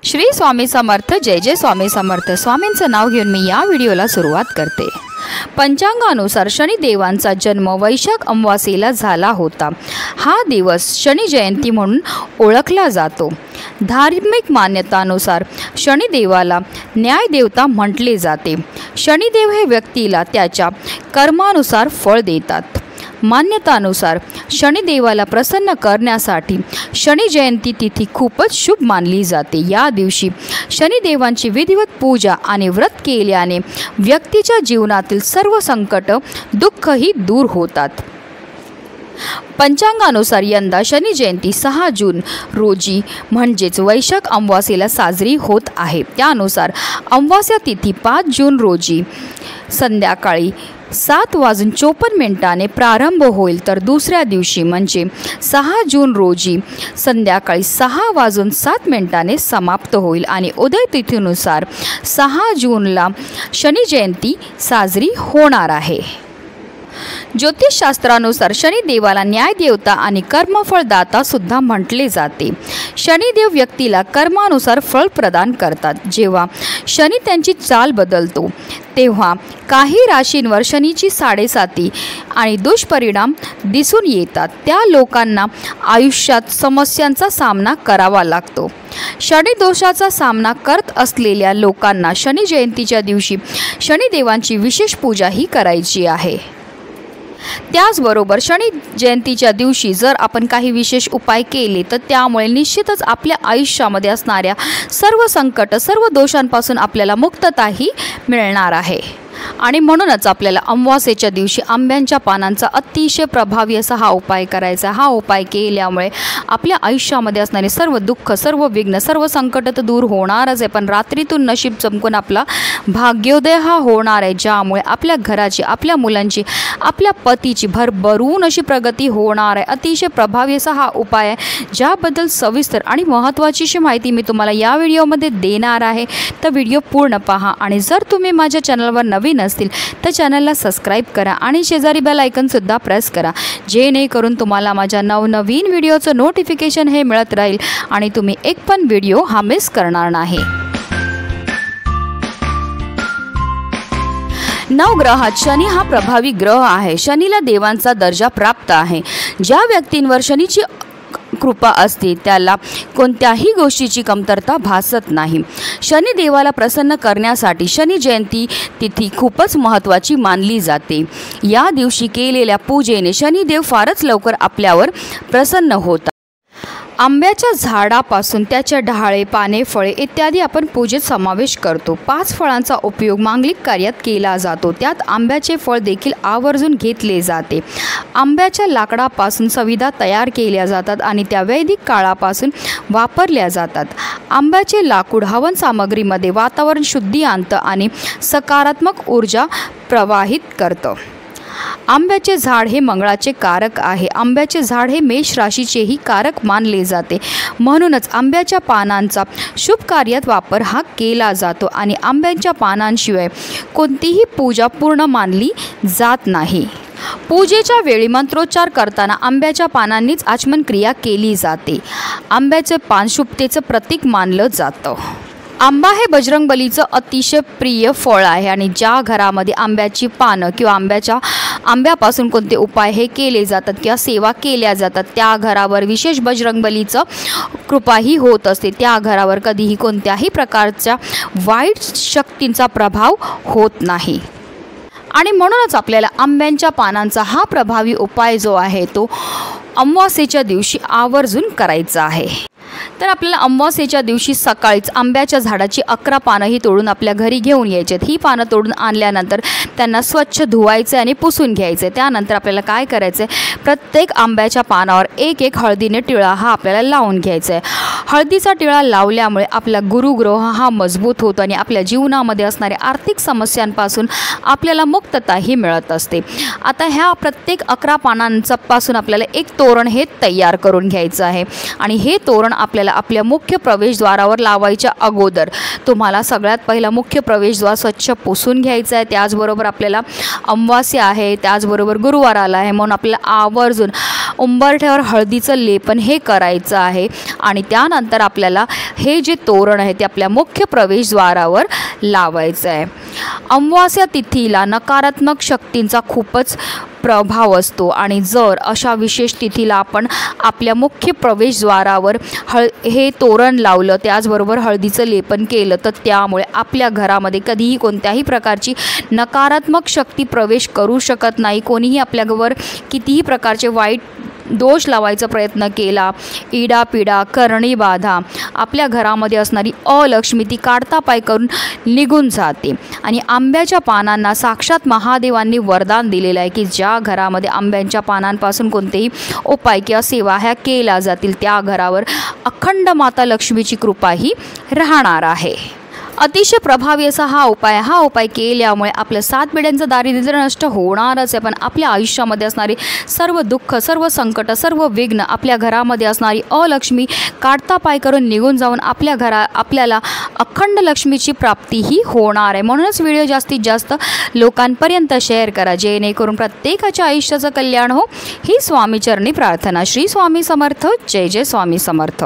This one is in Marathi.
श्री स्वामी समर्थ। जय जय स्वामी समर्थ। स्वामींचं नाव घेऊन मी या व्हिडिओला सुरुवात करते। पंचांगानुसार शनिदेवांचा जन्म वैशाख अमावास्येला झाला होता। हा दिवस शनी जयंती म्हणून ओळखला जातो। धार्मिक मान्यतानुसार शनिदेवाला न्यायदेवता म्हटले जाते। शनिदेव हे व्यक्तीला त्याच्या कर्मानुसार फळ देतात। मान्यतानुसार शनिदेवाला प्रसन्न करण्यासाठी शनी जयंती तिथी खूपच शुभ मानली जाते। या दिवशी शनिदेवांची विधिवत पूजा आणि व्रत केल्याने व्यक्तीच्या जीवनातील सर्व संकट दुःखही दूर होतात। पंचांगानुसार यंदा शनी जयंती 6 जून रोजी म्हणजेच वैशाख अमावास्येला साजरी होत आहे। त्यानुसार अमावास्या तिथी 5 जून रोजी संध्याकाळी 7:54 प्रारंभ होईल, तर दुसऱ्या दिवशी म्हणजे 6 जून रोजी संध्याकाळी 6:07 समाप्त होईल आणि उदय तिथीनुसार 6 जूनला शनी जयंती साजरी होणार आहे। ज्योतिषशास्त्रानुसार शनिदेवाला न्यायदेवता आणि कर्मफळदाता सुद्धा म्हटले जाते। शनिदेव व्यक्तीला कर्मानुसार फळ प्रदान करतात। जेव्हा शनी त्यांची चाल बदलतो तेव्हा काही राशींवर शनीची 7.5 आणि दुष्परिणाम दिसून येतात। त्या लोकांना आयुष्यात समस्यांचा सामना करावा लागतो। शनी दोषाचा सामना करत असलेल्या लोकांना शनी जयंतीच्या दिवशी शनिदेवांची विशेष पूजाही करायची आहे। त्याचबरोबर शनी जयंतीच्या दिवशी जर आपण काही विशेष उपाय केले तर त्यामुळे निश्चितच आपल्या आयुष्यामध्ये असणाऱ्या सर्व संकट, सर्व दोषांपासून आपल्याला मुक्तताही मिळणार आहे। आणि म्हणूनच आपल्याला अमावास्येच्या दिवशी आंब्यांच्या पानांचा अतिशय प्रभावी असा हा उपाय करायचा। हा उपाय केल्यामुळे आपल्या आयुष्यामध्ये असणारे सर्व दुःख, सर्व विघ्न, सर्व संकट तर दूर होणारच आहे, पण रात्रीतून नशीब चमकून आपला भाग्योदय हा होणार आहे, ज्यामुळे आपल्या घराची, आपल्या मुलांची, आपल्या पतीची भरभरून अशी प्रगती होणार आहे। अतिशय प्रभावी असा हा उपाय आहे, ज्याबद्दल सविस्तर आणि महत्त्वाची अशी माहिती मी तुम्हाला या व्हिडिओमध्ये देणार आहे। तर व्हिडिओ पूर्ण पहा आणि जर तुम्ही माझ्या चॅनलवर नवीन असतील तर चॅनलला सबस्क्राईब करा आणि शेजारी बेल आयकॉन सुद्धा प्रेस करा, जेणेकरून तुम्हाला माझ्या नवनवीन व्हिडिओचं नोटिफिकेशन हे मिळत राहील आणि तुम्ही एक पण व्हिडिओ हा मिस करणार नाही। नवग्रहात शनी हा प्रभावी ग्रह आहे। शनीला देवांचा दर्जा प्राप्त आहे। ज्या व्यक्तींवर शनीची कृपा असते त्याला कोणत्याही गोष्टीची कमतरता भासत नाही। शनिदेवाला प्रसन्न करण्यासाठी शनी जयंती तिथी खूपच महत्त्वाची मानली जाते। या दिवशी केलेल्या पूजेने शनिदेव फारच लवकर आपल्यावर प्रसन्न होतात। आंब्याच्या झाडापासून त्याच्या डहाळे, पाने, फळे इत्यादी आपण पूजेत समावेश करतो। 5 फळांचा उपयोग मांगलिक कार्यात केला जातो। त्यात आंब्याचे फळ देखील आवर्जून घेतले जाते। आंब्याच्या लाकडापासून सविधा तयार केल्या जातात आणि त्या वैदिक काळापासून वापरल्या जातात। आंब्याचे लाकूड हवन सामग्रीमध्ये वातावरण शुद्धी आणतं आणि सकारात्मक ऊर्जा प्रवाहित करतं। आंब्याचे झाड हे मंगळाचे कारक आहे। आंब्याचे झाड हे मेष राशीचेही कारक मानले जाते। म्हणूनच आंब्याच्या पानांचा शुभ कार्यात वापर हा केला जातो आणि आंब्याच्या पानांशिवाय कोणतीही पूजा पूर्ण मानली जात नाही। पूजेच्या वेळी मंत्रोच्चार करताना आंब्याच्या पानांनीच आचमन क्रिया केली जाते। आंब्याचे पान शुभतेचं प्रतीक मानलं जातं। आंबा हे बजरंगबलीचं अतिशय प्रिय फळ आहे आणि ज्या घरामध्ये आंब्याची पानं किंवा आंब्यापासून कोणते उपाय हे केले जातात किंवा सेवा केल्या जातात त्या घरावर विशेष बजरंगबलीचं कृपाही होत असते। त्या घरावर कधीही कोणत्याही प्रकारच्या वाईट शक्तींचा प्रभाव होत नाही। आणि म्हणूनच आपल्याला आंब्यांच्या पानांचा हा प्रभावी उपाय जो आहे तो अमावास्येच्या दिवशी आवर्जून करायचा आहे। तर आपल्याला अमावास्येच्या दिवशी सकाळीच आंब्याच्या झाडाची 11 पानंही तोडून आपल्या घरी घेऊन यायचेत। ही पानं तोडून आणल्यानंतर त्यांना स्वच्छ धुवायचे आणि पुसून घ्यायचे। त्यानंतर आपल्याला काय करायचं आहे, प्रत्येक आंब्याच्या पानावर एक हळदीने टिळा हा आपल्याला लावून घ्यायचा आहे। हळदीचा टिळा लावल्यामुळे आपला गुरुग्रह हा मजबूत होतो आणि आपल्या जीवनामध्ये असणाऱ्या आर्थिक समस्यांपासून आपल्याला मुक्तताही मिळत असते। आता ह्या प्रत्येक 11 पानांपासून आपल्याला एक तोरण हे तयार करून घ्यायचं आहे आणि हे तोरण आपल्याला आपल्या मुख्य प्रवेशद्वारावर लावायच्या अगोदर तुम्हाला सगळ्यात पहिला मुख्य प्रवेशद्वार स्वच्छ पुसून घ्यायचं आहे। त्याचबरोबर आपल्याला अमावास्या आहे, त्याचबरोबर गुरुवार आला आहे, म्हणून आपल्याला आवर्जून उंबरठ्यावर हळदीचं लेपन हे करायचं आहे आणि त्यानंतर आपल्याला हे जे तोरण आहे ते आपल्या मुख्य प्रवेशद्वारावर लावायचं आहे. अमावास्या तिथीला नकारात्मक शक्तींचा खूपच प्रभाव असतो आणि जर अशा विशेष तिथीला आपण आपल्या मुख्य प्रवेशद्वारावर हे तोरण लावलं, त्याचबरोबर हळदीचं लेपन केलं, तर त्यामुळे आपल्या घरामध्ये कधीही कोणत्याही प्रकारची नकारात्मक शक्ती प्रवेश करू शकत नाही. कोणीही आपल्यावर कितीही प्रकारचे वाईट दोष लावायचा प्रयत्न केला, इडापिडा करणी बाधा, आपल्या घरामध्ये असणारी अलक्ष्मी ती काढता पाय करून निघून जाते. आणि आंब्याच्या पानांना साक्षात महादेवांनी वरदान दिलेलं आहे की ज्या घरामध्ये आंब्यांच्या पानांपासून कोणतेही उपाय किंवा सेवा ह्या केल्या जातील त्या घरावर अखंड माता लक्ष्मीची कृपाही राहणार आहे. अतिशय प्रभावी असा हा उपाय केल्यामुळे आपलं 7 पिढ्यांचं दारिद्र्य नष्ट होणारच आहे, पण आपल्या आयुष्यामध्ये असणारे सर्व दुःख, सर्व संकट, सर्व विघ्न, आपल्या घरामध्ये असणारी अलक्ष्मी काढता पाय करून निघून जाऊन आपल्याला अखंड लक्ष्मीची प्राप्तीही होणार आहे. म्हणूनच व्हिडिओ जास्तीत जास्त लोकांपर्यंत शेअर करा जेणेकरून प्रत्येकाच्या आयुष्याचं कल्याण हो. ही स्वामीचरणी प्रार्थना. श्री स्वामी समर्थ. जय जय स्वामी समर्थ.